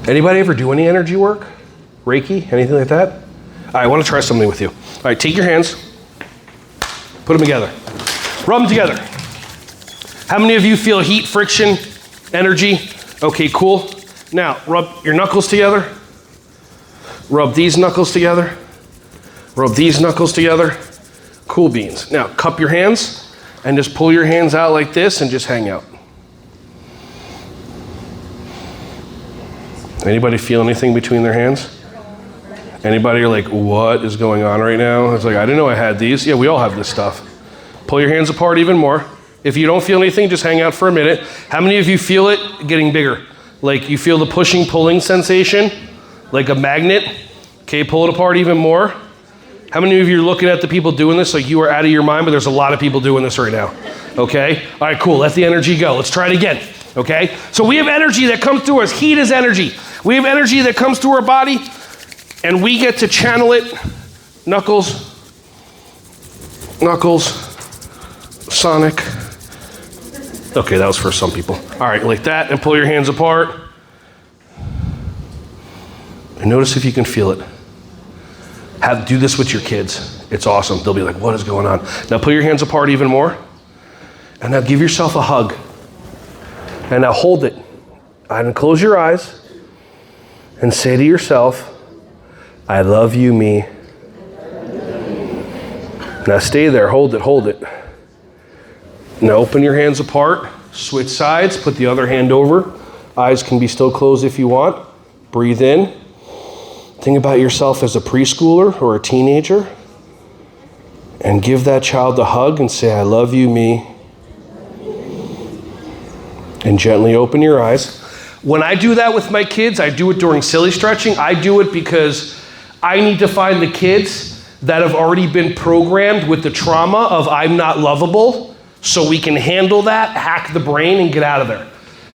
Anybody ever do any energy work? Reiki, anything like that? All right, I want to try something with you. All right, take your hands, put them together, rub them together. How many of you feel heat, friction, energy? Okay, cool. Now, rub your knuckles together. Rub these knuckles together. Rub these knuckles together. Cool beans. Now, cup your hands and just pull your hands out like this and just hang out. Anybody feel anything between their hands? Anybody are like, what is going on right now? It's like, I didn't know I had these. Yeah, we all have this stuff. Pull your hands apart even more. If you don't feel anything, just hang out for a minute. How many of you feel it getting bigger? Like you feel the pushing, pulling sensation, like a magnet. Okay, pull it apart even more. How many of you are looking at the people doing this like you are out of your mind, but there's a lot of people doing this right now? Okay, all right, cool, let the energy go. Let's try it again, okay? So we have energy that comes through us. Heat is energy. We have energy that comes through our body, and we get to channel it. Knuckles, sonic. Okay, that was for some people. All right, like that, and pull your hands apart. And notice if you can feel it. Do this with your kids. It's awesome. They'll be like, what is going on? Now pull your hands apart even more. And now give yourself a hug. And now hold it. And close your eyes. And say to yourself, I love you, me. Now stay there. Hold it, hold it. Now open your hands apart. Switch sides. Put the other hand over. Eyes can be still closed if you want. Breathe in. Think about yourself as a preschooler or a teenager and give that child a hug and say, I love you, me. And gently open your eyes. When I do that with my kids, I do it during silly stretching. I do it because I need to find the kids that have already been programmed with the trauma of I'm not lovable so we can handle that, hack the brain, and get out of there.